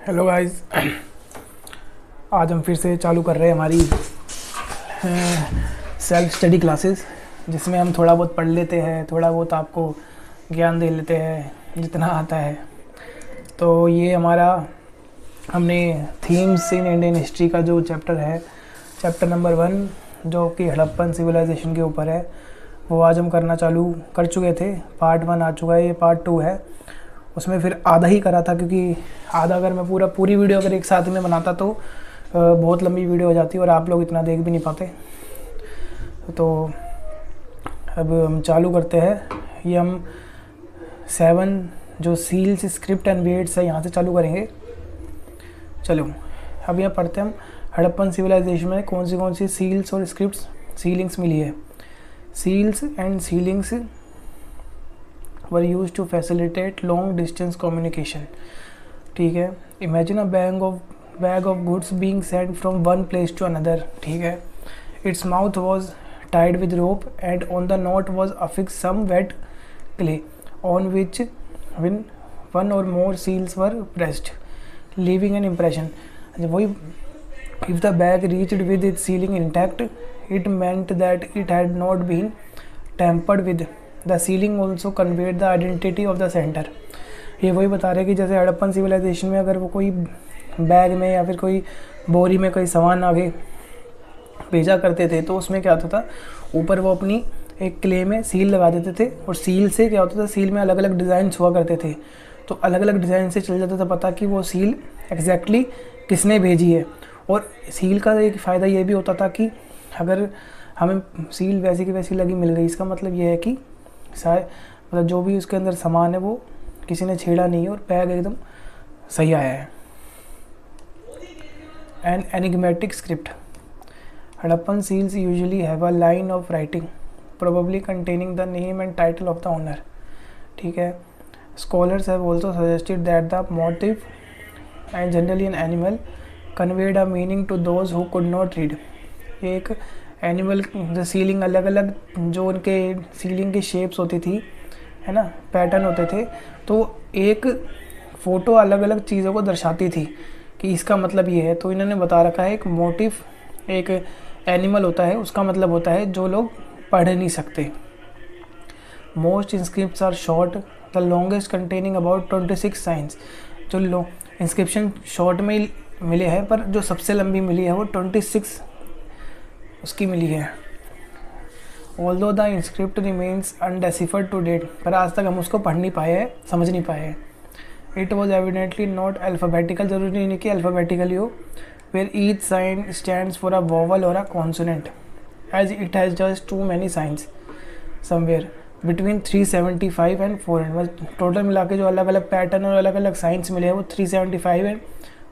Hello guys. आज हम फिर से चालू कर रहे हैं हमारी सेल्फ स्टडी क्लासेस, जिसमें हम थोड़ा बहुत पढ़ लेते हैं, थोड़ा बहुत आपको ज्ञान दे लेते हैं जितना आता है। तो ये हमारा हमने थीम्स इन इंडियन हिस्ट्री का जो चैप्टर है, चैप्टर नंबर 1 जो कि हड़प्पन सिविलाइजेशन के ऊपर है, वो आज हम करना चालू कर चुके थे। पार्ट 1 आ चुका है, ये पार्ट 2 है। उसमें फिर आधा ही करा था, क्योंकि आधा अगर मैं पूरी वीडियो अगर एक साथ में बनाता तो बहुत लंबी वीडियो हो जाती और आप लोग इतना देख भी नहीं पाते। तो अब हम चालू करते हैं। ये हम 7 जो सील्स, स्क्रिप्ट एंड वेट्स है, यहाँ से चालू करेंगे। चलो अब यहाँ पढ़ते हैं हम हड़प्पन सिविलाइजेशन में कौन सी सील्स और स्क्रिप्ट्स सीलिंग्स मिली है। Seals and sealings were used to facilitate long distance communication। ठीक है, imagine a bag of goods being sent from one place to another। ठीक है, its mouth was tied with rope and on the knot was affixed some wet clay on which when one or more seals were pressed, leaving an impression। वही, if the bag reached with its sealing intact, it meant that it had not been tampered with। The ceiling also conveyed the identity of the centre. ये वही बता रहे कि जैसे Harappan civilisation में अगर वो कोई बैग में या फिर कोई बोरी में कोई सामान आगे भेजा करते थे, तो उसमें क्या होता था, ऊपर वो अपनी एक क्ले में सील लगा देते थे, और सील से क्या होता था, सील में अलग अलग डिज़ाइन हुआ करते थे। तो अलग अलग डिज़ाइन से चल जाता था पता कि वो सील एग्जैक्टली किसने भेजी है। और सील का एक फ़ायदा ये भी होता था कि अगर हमें सील वैसी की वैसी लगी मिल गई, इसका मतलब ये है कि शायद मतलब जो भी उसके अंदर सामान है वो किसी ने छेड़ा नहीं है और बैग एकदम सही आया है। An enigmatic script. Harappan seals usually have a line of writing probably containing the name and title of the owner. ठीक है, scholars have also suggested that the motif and generally an animal conveyed a meaning to those who could not read. ये एक animal जो ceiling अलग अलग जो उनके ceiling की शेप्स होती थी, है ना, पैटर्न होते थे, तो एक फ़ोटो अलग अलग चीज़ों को दर्शाती थी कि इसका मतलब ये है। तो इन्होंने बता रखा है एक मोटिव एक एनिमल होता है, उसका मतलब होता है जो लोग पढ़ नहीं सकते। Most inscripts are short, the longest containing about 26 signs. जो इंस्क्रिप्शन शॉर्ट में मिले हैं, पर जो सबसे लंबी मिली है वो 26 उसकी मिली है। Although the inscript remains undeciphered to date, पर आज तक हम उसको पढ़ नहीं पाए हैं, समझ नहीं पाए हैं। It was evidently not alphabetical, जरूरी नहीं कि अल्फ़ाबेटिकल ही हो, where each sign stands for a vowel और a consonant, as it has just too many signs somewhere between 375 and 400। Total मिला के जो अलग अलग पैटर्न और अलग अलग साइंस मिले हैं वो 375 एंड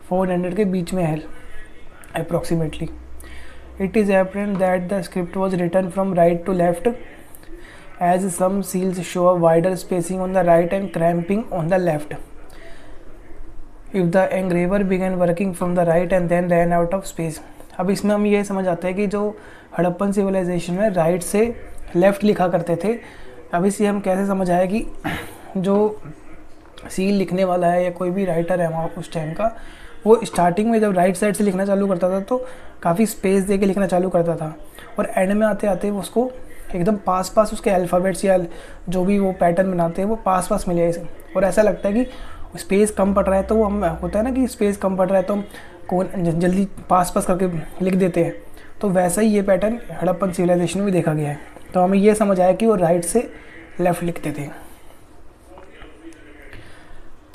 400 के बीच में है approximately. It is apparent that the script was written from right to left, as some seals show a wider spacing on the right and cramping on the left. If the engraver began working from the right and then ran out of space। अब इसमें हम ये समझ आते हैं कि जो Harappan civilisation में राइट से लेफ़्ट लिखा करते थे। अब इसे हम कैसे समझ आए कि जो सील लिखने वाला है या कोई भी राइटर है वहाँ उस टाइम का, वो स्टार्टिंग में जब राइट साइड से लिखना चालू करता था तो काफ़ी स्पेस दे के लिखना चालू करता था, और एंड में आते आते उसको एकदम पास उसके अल्फ़ाबेट्स या जो भी वो पैटर्न बनाते हैं वो पास मिले इसे। और ऐसा लगता है कि स्पेस कम पड़ रहा है, तो वो हम होता है ना कि स्पेस कम पड़ रहा है तो हम कौन जल्दी पास करके लिख देते हैं। तो वैसा ही ये पैटर्न हड़प्पन सिविलाइजेशन में देखा गया है। तो हमें ये समझ आया कि वो राइट से लेफ़्ट लिखते थे।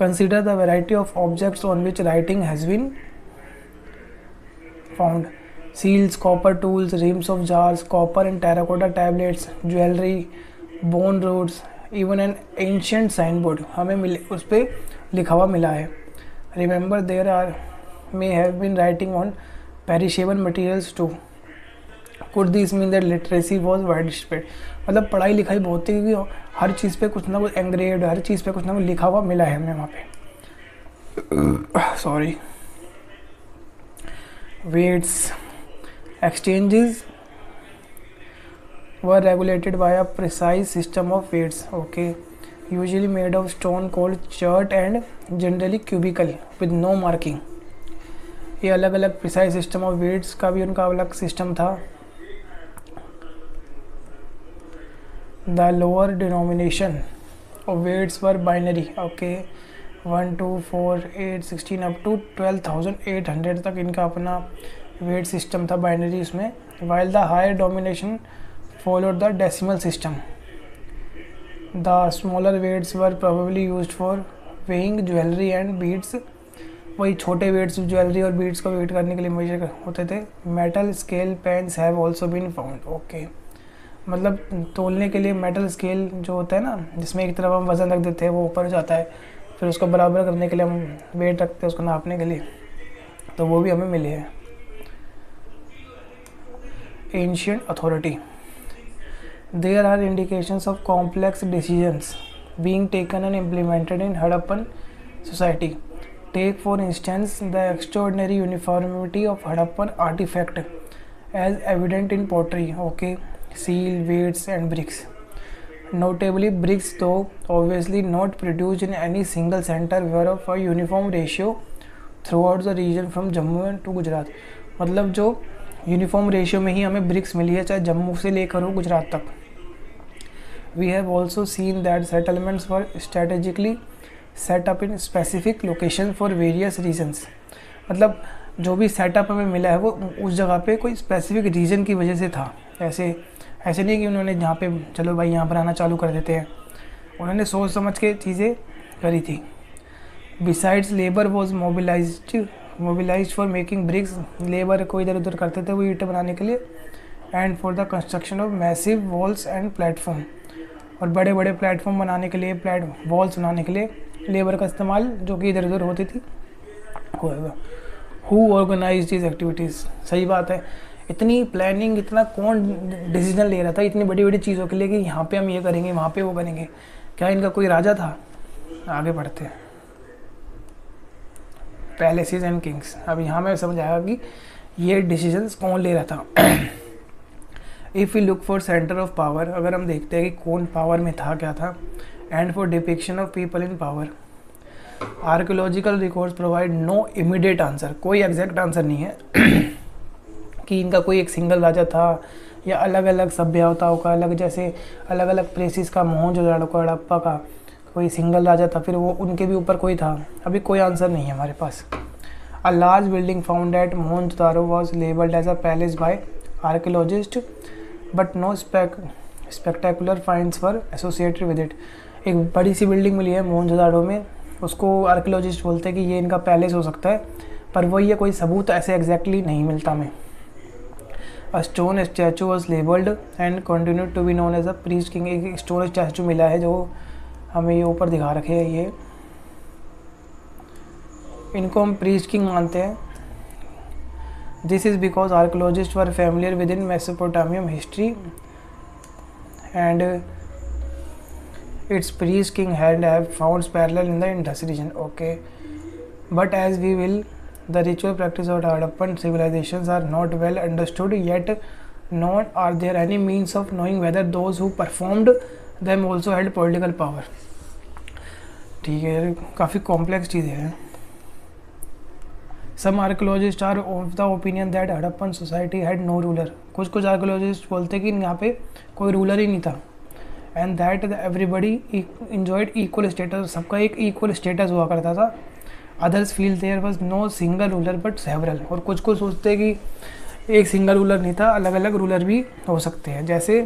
Consider the variety of objects on which writing has been found: seals, copper tools, rims of jars, copper and terracotta tablets, jewelry, bone roots, even an ancient signboard। हमें मिले उस पर लिखा हुआ मिला है। Remember there may have been writing on perishable materials too। Could this mean that literacy was widespread? मतलब पढ़ाई लिखाई बहुत थी, क्योंकि हर चीज़ पे कुछ ना कुछ एंग्रेव्ड, हर चीज़ पे कुछ ना कुछ लिखा हुआ मिला है हमें वहाँ पे। Sorry. Weights exchanges were regulated by a precise system of weights. Okay, usually made of stone called chert and generally cubical with no marking. ये अलग अलग प्रिसाइज सिस्टम ऑफ वेट्स का भी उनका अलग सिस्टम था. The lower denomination of weights were binary. Okay, 1 2 4 8 16 up to 12,800 तक इनका अपना वेट सिस्टम था बाइनरी उसमें. While the higher domination followed the decimal system. The smaller weights were probably used for weighing jewelry and beads. वही छोटे weights jewellery और beads को weight करने के लिए मेजर होते थे. Metal scale pans have also been found. Okay, मतलब तोलने के लिए मेटल स्केल जो होता है ना, जिसमें एक तरफ हम वज़न रख देते हैं वो ऊपर जाता है, फिर उसको बराबर करने के लिए हम वेट रखते हैं उसको नापने के लिए, तो वो भी हमें मिले हैं. Ancient authority. There are indications of complex decisions being taken and implemented in Harappan society. Take for instance the extraordinary uniformity of Harappan artifact as evident in pottery, okay, seal, weights and bricks. Notably, bricks, though obviously not produced in any single center, were of a uniform ratio throughout the region from Jammu to Gujarat. मतलब जो uniform ratio में ही हमें BRICS मिली है, चाहे जम्मू से लेकर हो गुजरात तक. We have also seen that settlements were strategically setup in specific location for various reasons. मतलब जो भी सेटअप हमें मिला है वो उस जगह पे कोई स्पेसिफिक रीज़न की वजह से था. ऐसे नहीं कि उन्होंने जहाँ पे चलो भाई यहाँ पर आना चालू कर देते हैं. उन्होंने सोच समझ के चीज़ें करी थी. Besides labour was mobilised for making bricks. Labour को इधर उधर करते थे वो ईंटें बनाने के लिए. And for the construction of massive walls and platform. और बड़े बड़े प्लेटफॉर्म बनाने के लिए, वॉल्स बनाने के लिए लेबर का इस्तेमाल जो कि इधर उधर होती थी होगा. Who organise this activities. सही बात है, इतनी प्लानिंग, इतना कौन डिसीजन ले रहा था इतनी बड़ी बड़ी चीज़ों के लिए कि यहाँ पे हम ये करेंगे वहाँ पे वो करेंगे. क्या इनका कोई राजा था? आगे बढ़ते हैं. Palaces and Kings. अब यहाँ में समझ आएगा कि ये डिसीजंस कौन ले रहा था. If you look for centre of power, अगर हम देखते हैं कि कौन पावर में था, क्या था. And for depiction of people in power, archaeological records provide no immediate answer. कोई एग्जैक्ट आंसर नहीं है कि इनका कोई एक सिंगल राजा था या अलग अलग सभ्यताओं का अलग, जैसे अलग अलग प्लेसेस का, मोहनजोदड़ो का, हड़प्पा का कोई सिंगल राजा था, फिर वो उनके भी ऊपर कोई था. अभी कोई आंसर नहीं है हमारे पास. A large building found at Mohenjodaro was labelled as a palace by archaeologist but no spectacular finds were associated with it. एक बड़ी सी बिल्डिंग मिली है मोहनजोदड़ो में, उसको आर्कियोलॉजिस्ट बोलते हैं कि ये इनका पैलेस हो सकता है, पर वही है, कोई सबूत ऐसे एग्जैक्टली नहीं मिलता हमें. A stone statue was labelled and continued to be known as a priest king. एक स्टोन स्टैचू मिला है जो हमें ये ऊपर दिखा रखे है. ये इनको हम प्रीस्ट किंग मानते हैं. This is because archaeologist were familiar with in मेसोपोटामियम history and its priest king had have found parallel in the Indus region. Okay, but as we will, the ritual practice of Harappan civilizations are not well understood yet, nor are there any means of knowing whether those who performed them also had political power. ठीक है, काफ़ी complex चीज़ें हैं. Some archaeologists are of the opinion that Harappan society had no ruler. कुछ archaeologist बोलते हैं कि यहाँ पे कोई रूलर ही नहीं था. And that everybody enjoyed equal status. सबका एक इक्वल स्टेटस हुआ करता था. Others feel there was no single ruler but several. और कुछ सोचते हैं कि एक सिंगल रूलर नहीं था, अलग अलग रूलर भी हो सकते हैं. जैसे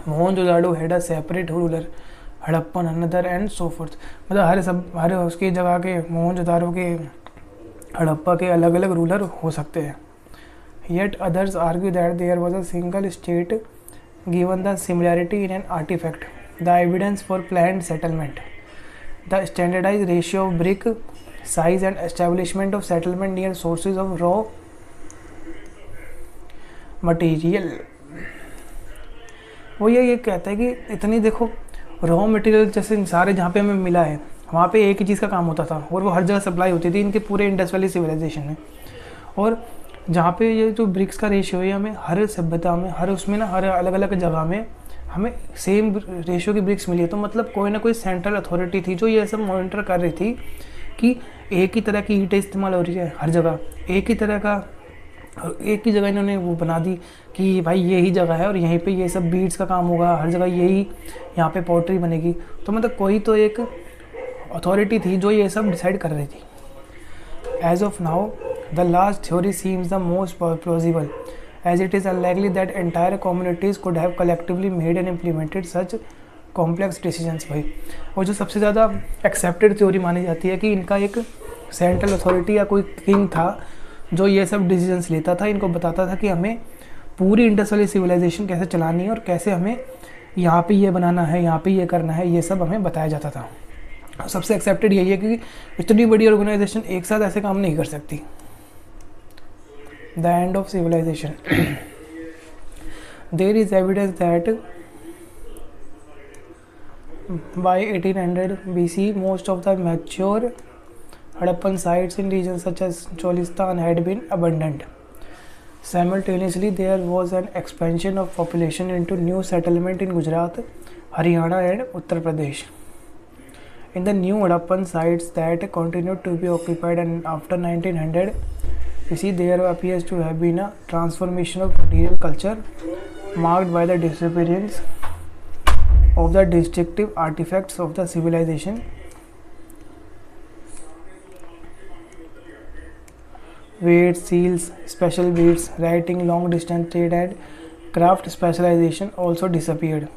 Mohenjodaro had a separate ruler, Harappan another and so fourth. मतलब हर उसकी जगह के, मोहनजोदड़ो के, हड़प्पा के अलग अलग रूलर हो सकते हैं. Yet others argue that there was a single state given the similarity in an artifact, the evidence for planned settlement, the standardized ratio of brick size and establishment of settlement near sources of raw material. वो ये कहता है कि इतनी देखो raw material जैसे सारे जहाँ पे हमें मिला है वहाँ पे एक ही चीज़ का काम होता था और वो हर जगह सप्लाई होती थी इनके पूरे इंडस वैली सिविलाइजेशन में. और जहाँ पे ये जो ब्रिक्स का रेशियो है हमें हर सभ्यता में, हर उसमें ना, हर अलग अलग जगह में हमें सेम रेशियो की ब्रिक्स मिली है। तो मतलब कोई ना कोई सेंट्रल अथॉरिटी थी जो ये सब मॉनिटर कर रही थी कि एक ही तरह की ईंटें इस्तेमाल हो रही है हर जगह, एक ही तरह का, एक ही जगह इन्होंने वो बना दी कि भाई यही जगह है और यहीं पे ये सब बीड्स का काम होगा, हर जगह यही यहाँ पे पोट्री बनेगी। तो मतलब कोई तो एक अथॉरिटी थी जो ये सब डिसाइड कर रही थी। As of now the last theory seems the most plausible as it is unlikely that entire communities could have collectively made and implemented such complex decisions। भाई और जो सबसे ज़्यादा एक्सेप्टेड थ्योरी मानी जाती है कि इनका एक सेंट्रल अथॉरिटी या कोई किंग था जो ये सब डिसीजंस लेता था, इनको बताता था कि हमें पूरी इंडस वैली सिविलाइजेशन कैसे चलानी है और कैसे हमें यहाँ पे ये बनाना है, यहाँ पे ये करना है, ये सब हमें बताया जाता था। सबसे एक्सेप्टेड यही है कि इतनी बड़ी ऑर्गेनाइजेशन एक साथ ऐसे काम नहीं कर सकती। The end of civilization there is evidence that by 1800 BC most of the mature Harappan sites in regions such as Cholistan had been abandoned. Simultaneously there was an expansion of population into new settlement in Gujarat, Haryana and Uttar Pradesh. In the new Harappan sites that continued to be occupied and after 1900 you see there appears to have been a transformation of material culture marked by the disappearance of the distinctive artifacts of the civilization, weights, seals, special beads, writing, long distance trade and craft specialization also disappeared.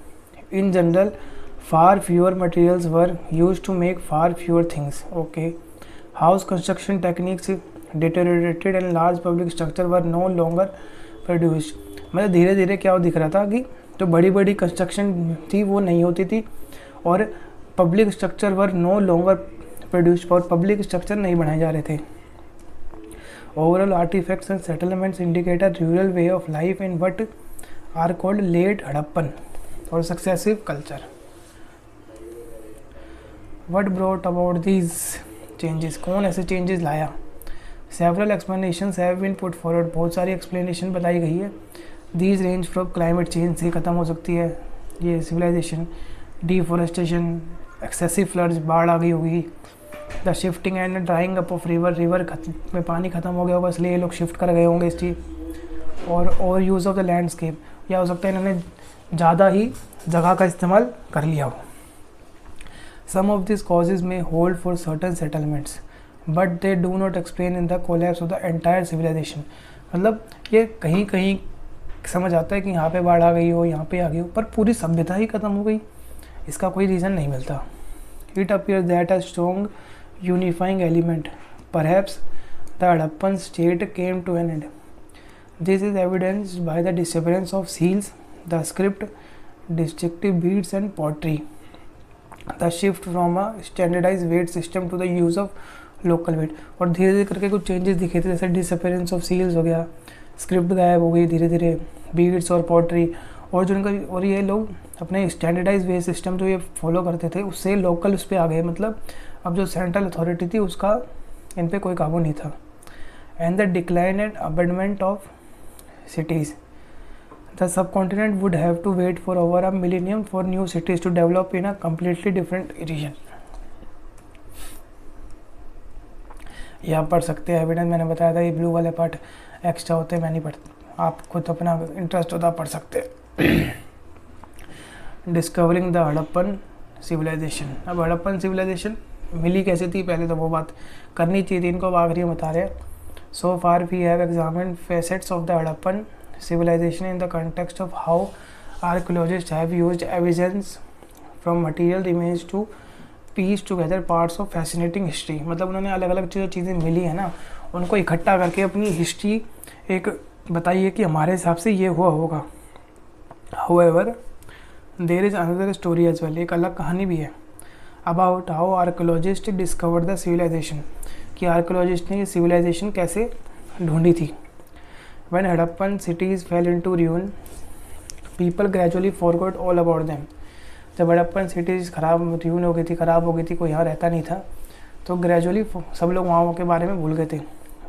In general, far fewer materials were used to make far fewer things. Okay, house construction techniques deteriorated and large public structure were no longer produced। मतलब धीरे धीरे क्या दिख रहा था कि जो बड़ी बड़ी कंस्ट्रक्शन थी वो नहीं होती थी और public structure were no longer produced और पब्लिक स्ट्रक्चर नहीं बनाए जा रहे थे। Overall artefacts and settlements indicate a rural way of life in what are called late Harappan और successive culture. What brought about these changes, कौन ऐसे चेंजेस लाया? Several explanations have been put forward, बहुत सारी एक्सप्लेनेशन बताई गई है। These range from climate change से ख़त्म हो सकती है ये सिविलाइजेशन, डिफॉरेस्टेशन, एक्सेसिव फ्लड्स, बाढ़ आ गई होगी, the shifting and drawing up of river में पानी ख़त्म हो गया होगा इसलिए ये लोग शिफ्ट कर गए होंगे इस चीज़, और यूज़ ऑफ द लैंडस्केप, या हो सकता है इन्होंने ज़्यादा ही जगह का इस्तेमाल कर लिया हो। सम ऑफ दिस कॉजेज में hold for certain settlements but they do not explain in the collapse of the entire civilisation. मतलब ये कहीं कहीं समझ आता है कि यहाँ पे बाढ़ आ गई हो, यहाँ पे आ गई हो, पर पूरी सभ्यता ही खत्म हो गई, इसका कोई रीज़न नहीं मिलता। It appears that a strong unifying element perhaps the Harappan state came to an end. This is evidenced by the disappearance of seals, the script, destructive beads and pottery, the shift from a standardise weight system to the use of local weight. और धीरे धीरे करके कुछ changes दिखे थे, जैसे disappearance of seals हो गया, स्क्रिप्ट गायब हो गई धीरे धीरे, बीड्स और पॉटरी, और जो इनका, और ये लोग अपने स्टैंडर्डाइज वे सिस्टम जो ये फॉलो करते थे उससे लोकल उस पर आ गए। मतलब अब जो सेंट्रल अथॉरिटी थी उसका इन पे कोई काबू नहीं था। And the decline and abandonment of cities, the subcontinent would have to wait for over a millennium for new cities to develop in a completely different region. ये आप पढ़ सकते हैं, एविडेंस मैंने बताया था, ये ब्लू वाले पार्ट एक्स्ट्रा होते हैं, मैं नहीं पढ़ता, आप खुद अपना इंटरेस्ट होता पढ़ सकते हैं। Discovering the Harappan civilisation. अब हड़प्पन सिविलाइजेशन मिली कैसे थी, पहले तो वो बात करनी चाहिए थी, इनको अब आखिरी में बता रहे हैं। So far we have examined facets of the Harappan civilization in the context of how archaeologists have used evidence from material remains to piece together parts of fascinating history। मतलब उन्होंने अलग अलग जो चीज़ें मिली है ना उनको इकट्ठा करके अपनी हिस्ट्री एक बताई है कि हमारे हिसाब से ये हुआ होगा। However, there is another story as well, एक अलग कहानी भी है about how archaeologists discovered the civilization, कि आर्कोलॉजिस्ट ने ये सिविलाइजेशन कैसे ढूंढी थी। When Harappan cities fell into ruin, people gradually forgot all about them। जब हड़प्पन सिटीज़ ruin हो गई थी, ख़राब हो गई थी, कोई यहाँ रहता नहीं था, तो ग्रेजुअली सब लोग वहाँ के बारे में भूल गए थे।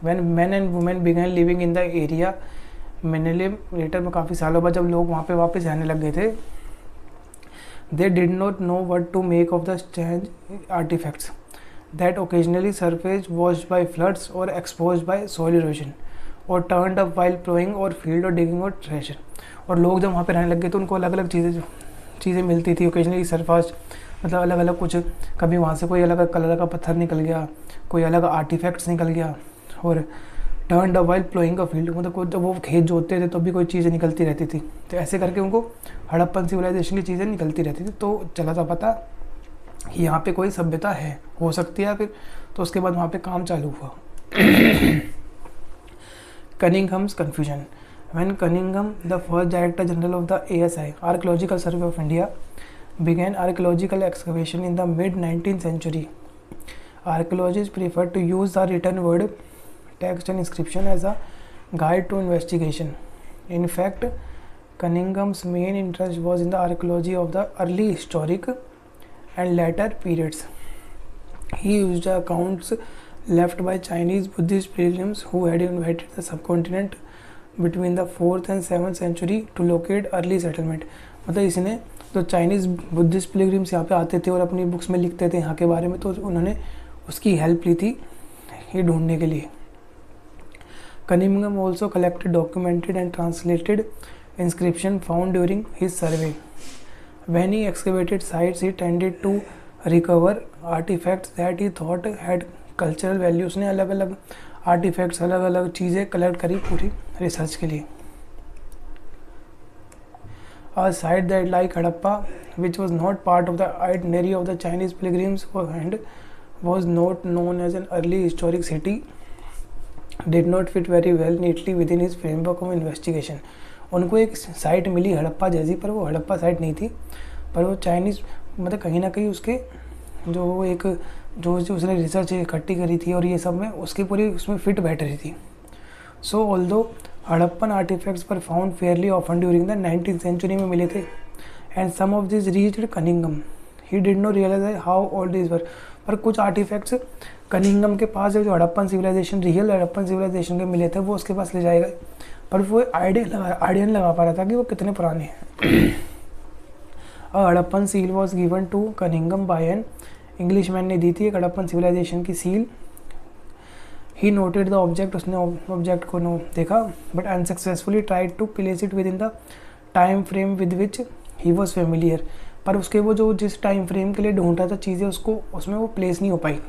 When men and women began living in the area, minimum letter में काफ़ी सालों बाद जब लोग वहाँ पे वापस रहने लग गए थे, They did not know what to make of the strange artifacts that occasionally surfaced, washed by floods or exposed by soil erosion, or turned up while plowing or field or digging or treasure. और लोग जब वहाँ पे रहने लग गए तो उनको अलग अलग चीज़ें मिलती थी ओकेजनली सरफास, मतलब अलग अलग कुछ, कभी वहाँ से कोई अलग कलर का पत्थर निकल गया, कोई अलग आर्टिफैक्ट्स निकल गया, और टर्न अ वाइल प्लोइंग का फील्ड, मतलब जब वो खेत जोतते थे तो भी कोई चीज़ें निकलती रहती थी। तो ऐसे करके उनको हड़प्पन सिविलाइजेशन की चीज़ें निकलती रहती थी। तो चला था पता कि यहाँ पे कोई सभ्यता है, हो सकती है फिर। तो उसके बाद वहाँ पे काम चालू हुआ। कनिंघम्स confusion. When Cunningham, the first Director General of the ASI, Archaeological Survey of India, began archaeological excavation in the mid-19th century, archaeologists preferred to use the written word, text and inscription as a guide to investigation. In fact, Cunningham's main interest was in the archaeology of the early historic and later periods. He used the accounts left by Chinese Buddhist pilgrims who had inhabited the subcontinent between the 4th and 7th century to locate early settlement. मतलब इसने तो Chinese Buddhist pilgrims यहाँ पे आते थे और अपनी books में लिखते थे यहाँ के बारे में, तो उन्होंने उसकी हेल्प ली थी ये ढूंढने के लिए। Cunningham also collected, documented and translated inscription found during his survey. When he excavated sites, he tended to recover artifacts that he thought had cultural value. उसने अलग अलग आर्टिफैक्ट्स, अलग अलग चीज़ें कलेक्ट करी पूरी रिसर्च के लिए। A site that like Harappa, which was not part of the itinerary of the Chinese pilgrims and was not known as an early historic city, did not fit very well neatly within his framework of investigation. उनको एक site मिली हड़प्पा जैसी, पर वो Harappa site नहीं थी, पर वो Chinese, मतलब कहीं ना कहीं उसके जो उसने रिसर्च इकट्ठी करी थी और ये सब में उसकी पूरी उसमें फिट बैठ रही थी। सो ऑल्दो हड़प्पन आर्टिफैक्ट्स पर found fairly often during the 19th century में मिले थे and some of this reached Cunningham, he did not realise how old this were. पर कुछ आर्टिफैक्ट्स कनिंघम के पास जो Harappan civilisation, real Harappan civilisation के मिले थे, वो उसके पास ले जाएगा, पर वो आइडिया नहीं लगा पा रहा था कि वो कितने पुराने हैं। Harappan seal was given to Cunningham by an Englishman ने दी थी एक हड़प्पन सिविलाइजेशन की seal. He noted the object, उसने ऑब्जेक्ट को देखा, but unsuccessfully tried to place it within the time frame with which he was familiar. पर उसके वो जो जिस टाइम फ्रेम के लिए ढूंढ रहा था चीज़ें, उसको उसमें वो प्लेस नहीं हो पाई।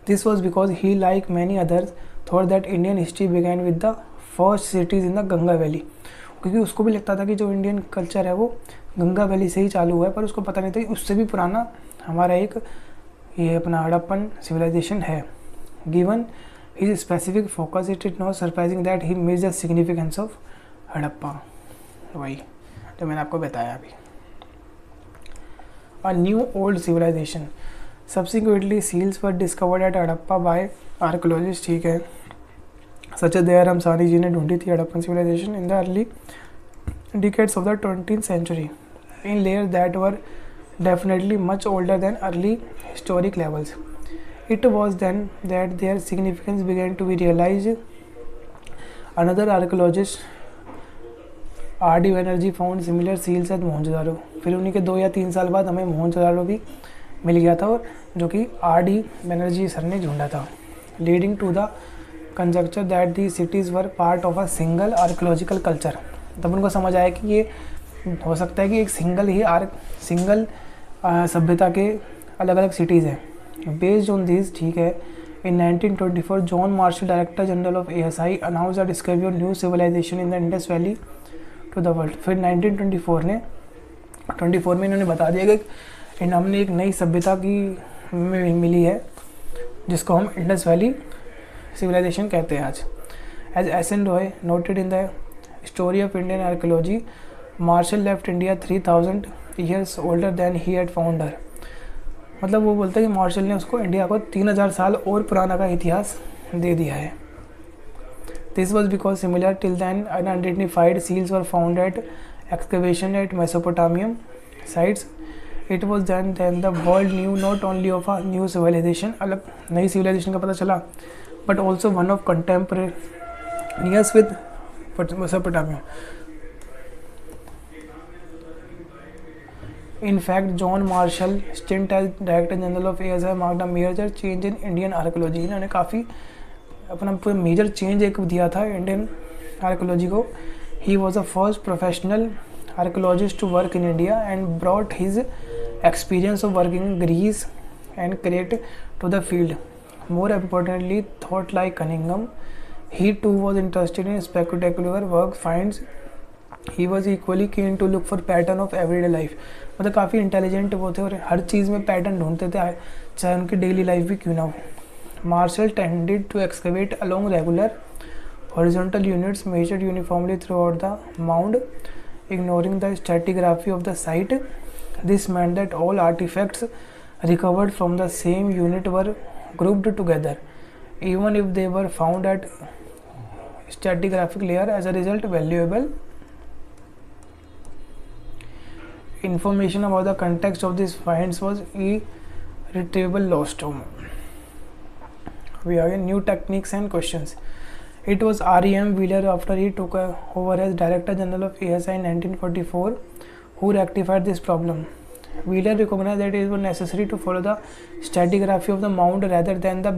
This was because he like many others thought that Indian history began with the first cities in the Ganga valley, क्योंकि उसको भी लगता था कि जो इंडियन कल्चर है वो गंगा वैली से ही चालू हुआ है, पर उसको पता नहीं था उससे भी पुराना हमारा एक ये अपना हड़प्पन सिविलाइजेशन है। Given his specific focus, it is not surprising that he miss the significance of Harappa, वही जो मैंने आपको बताया अभी। A new old civilisation subsequently seals were discovered at Harappa by archaeologist, ठीक है, सच दयाराम अंसारी जी ने ढूंढी थी Harappan civilisation in the early decades of the 20th century in layers that were definitely much older than early historic levels. It was then that their significance began to be realized. Another archaeologist, R.D. Banerjee, found similar seals at Mohenjodaro. फिर उन्हीं के 2 या 3 साल बाद हमें मोहनजोदारो भी मिल गया था, और जो कि R.D. बैनर्जी सर ने ढूंढा था, leading to the conjecture that these cities were part of a single archaeological culture। तब उनको समझ आया कि ये हो सकता है कि एक सिंगल सभ्यता के अलग अलग सिटीज़ हैं। बेस्ड ऑन दिस, ठीक है, in 1924 John Marshall, director general of ASI, announce the discovery of new civilisation in the Indus valley to the world. फिर 1924 में इन्होंने बता दिया कि हमने एक नई सभ्यता की मिली है जिसको हम इंडस वैली सिविलाइजेशन कहते हैं आज। As S N. Roy noted in the story of Indian archaeology, Marshall left India 3000 years older than he had found her. मतलब वो बोलता है कि मार्शल ने उसको इंडिया को 3000 साल और पुराना का इतिहास दे दिया है। This was because similar till then unidentified seals were found at excavation at Mesopotamian sites. It was then the world knew not only of a new civilisation, अलग नई सिविलाइजेशन का पता चला, but also one of contemporaneous with Mesopotamia. In fact, John Marshall stint as Director General of ASI marked a major change in Indian archaeology. इन्होंने काफ़ी अपना major change एक दिया था इंडियन आर्कोलॉजी को. He was the first professional archaeologist to work in India and brought his experience of working in Greece and Crete to the field. More importantly, thought like Cunningham, he too was interested in spectacular work finds. He was equally keen to look for pattern of everyday life. मतलब काफ़ी intelligent वो थे और हर चीज़ में pattern ढूंढते थे, चाहे उनकी डेली लाइफ भी क्यों ना हो. Marshall tended to excavate along regular horizontal units measured uniformly throughout the mound, ignoring the stratigraphy of the site. This meant that all artifacts recovered from the same unit were grouped together, even if they were found at stratigraphic layer. As a result, valuable information about the context of these finds was irretrievably lost. We have new techniques and questions. It was R.E.M. Wheeler, after he took over as Director General of ASI in 1944, who rectified this problem. Wheeler recognized that it was necessary to follow the stratigraphy of the mound rather than the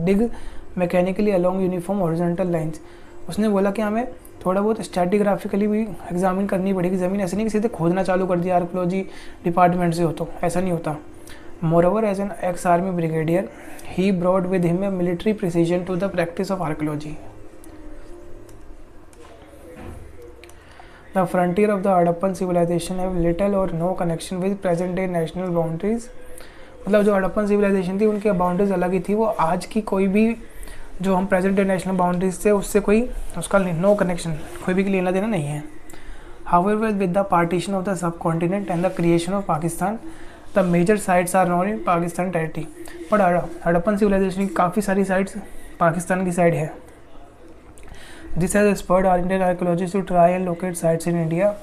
dig mechanically along uniform horizontal lines. उसने बोला कि हमें थोड़ा बहुत स्ट्रैटिग्राफिकली भी examine करनी पड़ेगी ज़मीन. ऐसे नहीं कि सीधे खोदना चालू कर दिया आर्कोलॉजी डिपार्टमेंट से हो, तो ऐसा नहीं होता. Moreover, as an ex-army brigadier, he brought with him a military precision to the practice of archaeology. The frontier of the Harappan civilization have little or no connection with present-day national boundaries. मतलब जो Harappan civilisation थी उनकी boundaries अलग ही थी. वो आज की कोई भी जो हम प्रेजेंट डे नेशनल बाउंड्रीज थे उससे कोई उसका नो कनेक्शन, कोई भी लेना देना नहीं है. However, with the partition of the subcontinent and the creation of Pakistan, the major sites are now in Pakistan territory. पर हड़प्पन सिविलाइजेशन की काफ़ी सारी साइट्स पाकिस्तान की साइड है. This has spurred our Indian archaeologists to try and locate sites in India,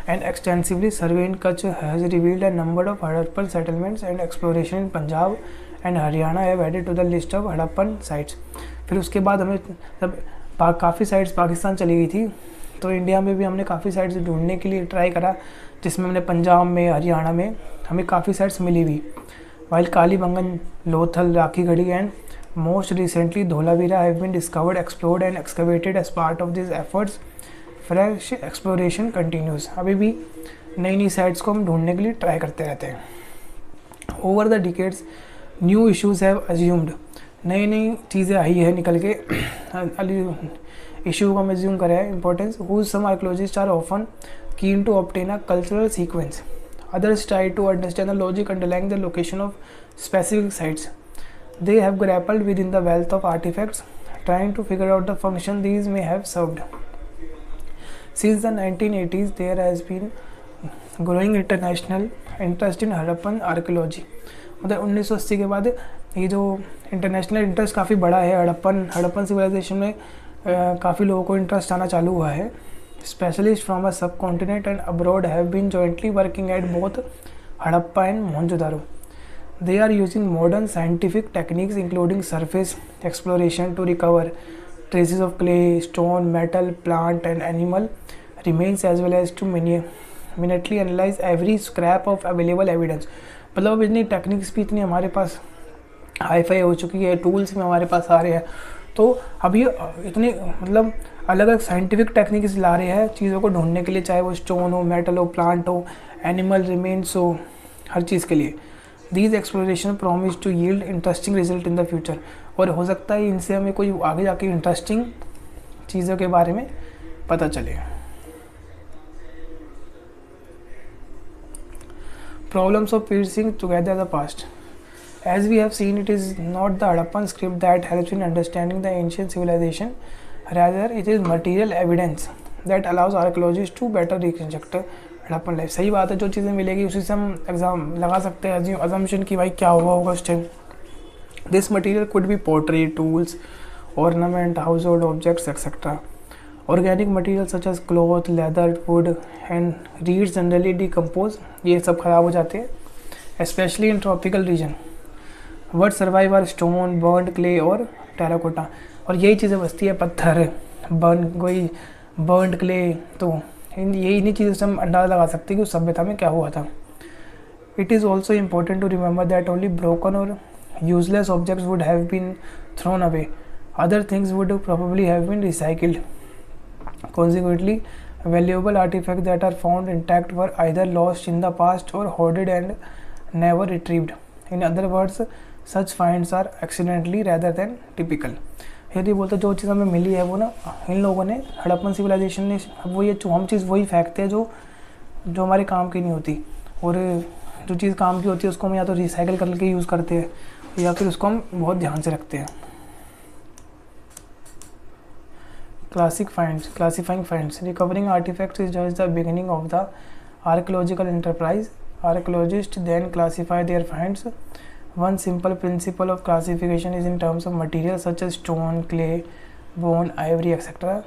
and extensively survey in Kutch has revealed a number of Harappan settlements, and exploration in Punjab and Haryana have added to the list of Harappan sites. फिर उसके बाद हमें जब काफ़ी sites Pakistan चली गई थी तो इंडिया में भी हमने काफ़ी साइट्स ढूंढने के लिए ट्राई करा, जिसमें हमने पंजाब में, हरियाणा में हमें काफ़ी साइट्स मिली भी. While Kalibangan, Lothal, Rakhigarhi and most recently Dholavira have been discovered, explored and excavated. As part of these efforts, fresh exploration continues. अभी भी नई नई साइट्स को हम ढूंढने के लिए ट्राई करते रहते हैं. Over the decades, new issues have assumed. नई नई चीज़ें आई है निकल के इशू को हम एज्यूम करें है importance. Whose some archaeologists are often keen to obtain a cultural sequence. Others try to understand the logic underlying the location of specific sites. They have grappled within the wealth of artifacts, trying to figure out the function these may have served. Since the 1980s, there has been growing international interest in Harappan archaeology. मतलब 1980 के बाद ये जो international interest काफ़ी बड़ा है Harappan civilisation में, काफ़ी लोगों को इंटरेस्ट आना चालू हुआ है. Specialists from a subcontinent and abroad have been jointly working at both Harappa and Mohenjo-daro. They are using modern scientific techniques including surface exploration to recover traces of clay, stone, metal, plant and animal remains, as well as to minutely analyze every scrap of available evidence. मतलब इतनी techniques भी इतनी हमारे पास hi-fi हो चुकी है, tools भी हमारे पास आ रहे हैं, तो अब ये इतनी मतलब अलग अलग साइंटिफिक टेक्निक्स ला रहे हैं चीज़ों को ढूंढने के लिए, चाहे वो स्टोन हो, मेटल हो, प्लांट हो, एनिमल रिमेन्स हो, हर चीज़ के लिए. These exploration promise to yield interesting result in the future. और हो सकता है इनसे हमें कोई आगे जाके इंटरेस्टिंग चीज़ों के बारे में पता चले. Problems of piecing together the past. As we have seen, it is not the Harappan script that helps in understanding the ancient civilization. Rather, it is material evidence that allows archaeologists to better reconstruct Harappan life. सही बात है, जो चीज़ें मिलेगी उसी से हम exam लगा सकते हैं अजम्पशन कि भाई क्या हुआ होगा उस time. This material could be pottery, tools, ornament, household objects etcetera. Organic material such as cloth, leather, wood and reeds generally decompose. ये सब ख़राब हो जाते हैं specially in tropical region. What survive are stone, burnt clay और terracotta. और यही चीज़ें बचती है, पत्थर, बर्न्ड क्ले. तो ये इन्हीं चीज़ों से हम अंदाज़ा लगा सकते हैं कि उस सभ्यता में क्या हुआ था. It is also important to remember that only broken or useless objects would have been thrown away. Other things would probably have been recycled. Consequently, valuable artifacts that are found intact were either lost in the past or hoarded and never retrieved. In other words, such finds are accidentally rather than typical. यदि बोलते जो चीज़ हमें मिली है वो ना इन लोगों ने Harappan civilisation ने वो ये हम चीज़ वही फेंकते हैं जो हमारे काम की नहीं होती, और जो चीज़ काम की होती है उसको हम या तो रिसाइकिल करके यूज़ करते हैं या फिर उसको हम बहुत ध्यान से रखते हैं. Classifying finds. Recovering artifacts is just the beginning of the archaeological enterprise. Archaeologists then classify their finds. One simple principle of classification is in terms of materials such as stone, clay, bone, ivory, etc.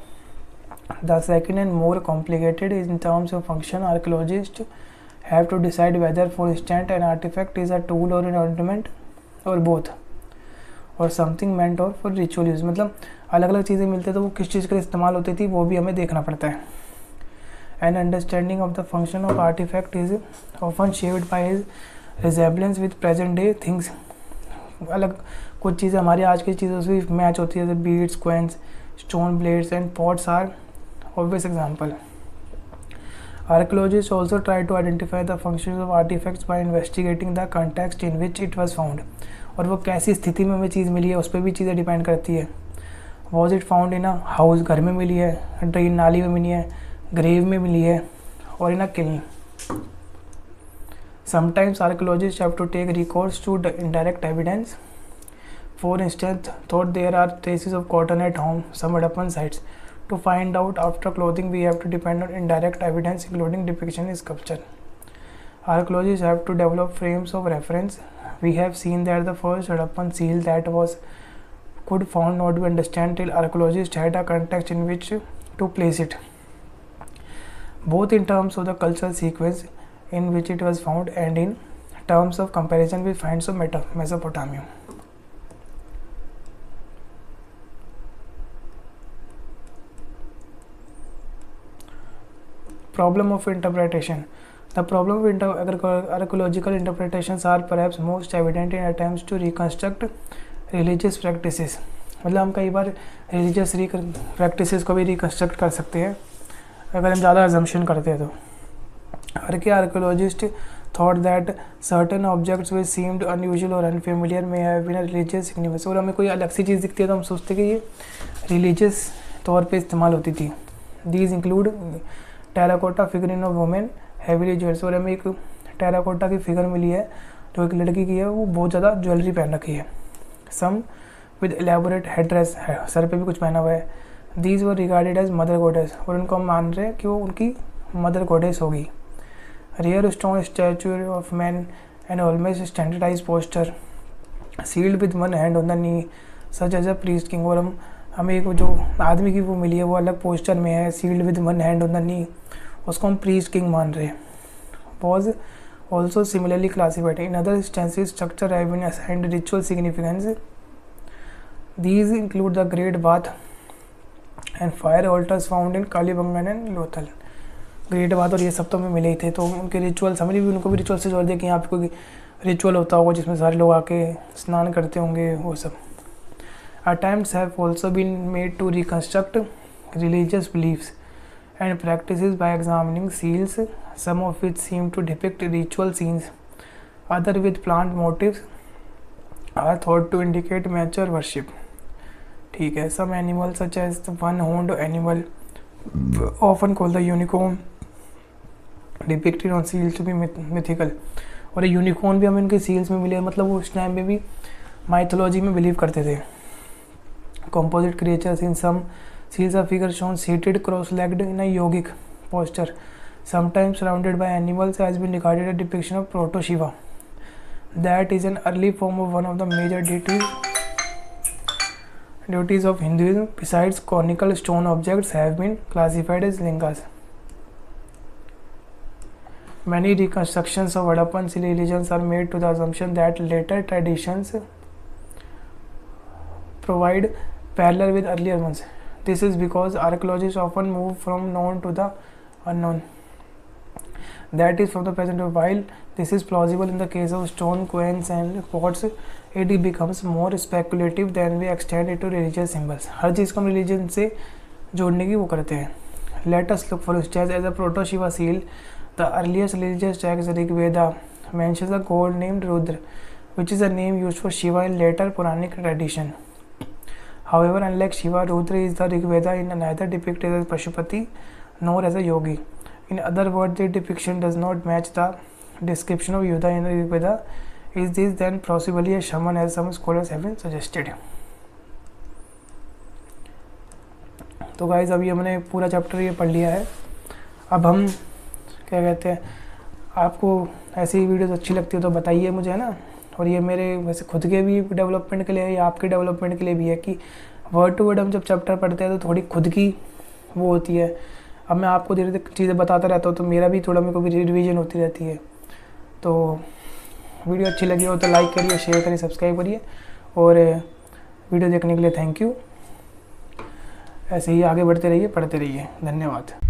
The second and more complicated is in terms of function. Archaeologists have to decide whether, for instance, an artifact is a tool or an ornament or both, और something मेंट और for ritual use. मतलब अलग अलग चीज़ें मिलती है तो वो किस चीज़ के लिए इस्तेमाल होती थी वो भी हमें देखना पड़ता है. An understanding of the function of artefact is often shaped by his resemblance with present day things. अलग कुछ चीज़ें हमारी आज की चीज़ों से भी मैच होती है, जैसे beads, querns, stone blades and pots are obvious example. Archaeologists also try to identify the functions of artifacts by investigating the context in which it was found. और वो कैसी स्थिति में हमें चीज़ मिली है उस पर भी चीज़ें डिपेंड करती है. Was it found in a house, घर में मिली है, ड्रेन नाली में मिली है, ग्रेव में मिली है, और इन अ kiln. Sometimes archaeologists have to take recourse to indirect evidence. For instance, thought there are traces of cotton at home, some Harappan sites. To find out after clothing, we have to depend on indirect evidence, including depiction in sculpture. Archaeologists have to develop frames of reference. We have seen that the first Harappan seal that was could found not be understood till archaeologists had a context in which to place it, both in terms of the cultural sequence in which it was found and in terms of comparison with finds of Mesopotamia. Problem of interpretation. The problem of archaeological interpretations are perhaps most evident in attempts to reconstruct religious practices. मतलब हम कई बार religious practices को भी reconstruct कर सकते हैं अगर हम ज़्यादा assumption करते हैं तो. Archaeologists thought that certain objects which seemed unusual or unfamiliar may have been a religious significance. और हमें कोई अलग सी चीज़ दिखती है तो हम सोचते हैं कि ये religious तौर पे इस्तेमाल होती थी. These include terracotta figure in of women heavily jewels. और हमें एक टेराकोटा की फिगर मिली है जो एक लड़की की है, वो बहुत ज़्यादा ज्वेलरी पहन रखी है. सम विद एलेबोरेट हेड्रेस है, सर पे भी कुछ पहना हुआ है. These were regarded as mother goddess, और उनको हम मान रहे हैं कि वो उनकी मदर गॉडेस होगी. Rare stone statue of man and almost standardise posture sealed with one hand on the knee such as a priest king. और हमें एक जो आदमी की वो मिली है वो अलग पोस्टर में है, sealed with one hand on the knee, उसको हम प्रीस्ट किंग मान रहे हैं. Was also similarly classified. In other instances structure have been assigned ritual significance. These include the great bath and fire altars found in Kalibangan and Lothal. Great bath और ये सब तो हमें मिले ही थे, तो उनके रिचुअल्स हमें भी उनको भी रिचुअल से जोड़ दिया कि यहाँ पे कोई रिचुअल होता होगा जिसमें सारे लोग आके स्नान करते होंगे, वो सब. Attempts have also been made to reconstruct religious beliefs and practices by examining seals, some of which seem to depict ritual scenes. Other with plant motifs are thought to indicate mature worship. ठीक है. Some animals such as the one-horned animal, often called the unicorn, depicted on seals to be mythical. और ये unicorn भी हमें इनके seals में मिले, मतलब वो उस टाइम में भी माइथोलॉजी में बिलीव करते थे. Composite creatures in some seals are figures shown seated cross-legged in a yogic posture, sometimes surrounded by animals, has been regarded a depiction of Proto-Shiva. That is an early form of one of the major deities of Hinduism. Besides, conical stone objects have been classified as lingas. Many reconstructions of Harappan religions are made to the assumption that later traditions provide parallel with earlier ones. This is because archaeologists often move from known to the unknown. That is from the present. While this is plausible in the case of stone coins and pots, it becomes more speculative than we extend it to religious symbols. हर चीज़ को हम religion से जोड़ने की वो करते हैं. Let us look for instance as a proto-Shiva seal. The earliest religious text Rig Veda mentions a god named Rudra, which is a name used for Shiva in later Puranic tradition. However, unlike Shiva, Rudra is the Rig Veda in neither depicted as Pashupati nor as a yogi. In other words, the depiction does not match the description of Yuddha in the Rig Veda. Is this then possibly a shaman as some scholars have been suggested? तो guys अभी हमने पूरा chapter ये पढ़ लिया है. अब हम क्या कहते हैं, आपको ऐसी वीडियोस अच्छी लगती है तो बताइए मुझे, है ना. और ये मेरे वैसे खुद के भी डेवलपमेंट के लिए है या आपके डेवलपमेंट के लिए भी है कि वर्ड टू वर्ड हम जब चैप्टर पढ़ते हैं तो थोड़ी खुद की वो होती है. अब मैं आपको धीरे धीरे चीज़ें बताता रहता हूँ तो मेरा भी थोड़ा मेरे को भी रिवीजन होती रहती है. तो वीडियो अच्छी लगी हो तो लाइक करिए, शेयर करिए, सब्सक्राइब करिए और वीडियो देखने के लिए थैंक यू. ऐसे ही आगे बढ़ते रहिए, पढ़ते रहिए. धन्यवाद.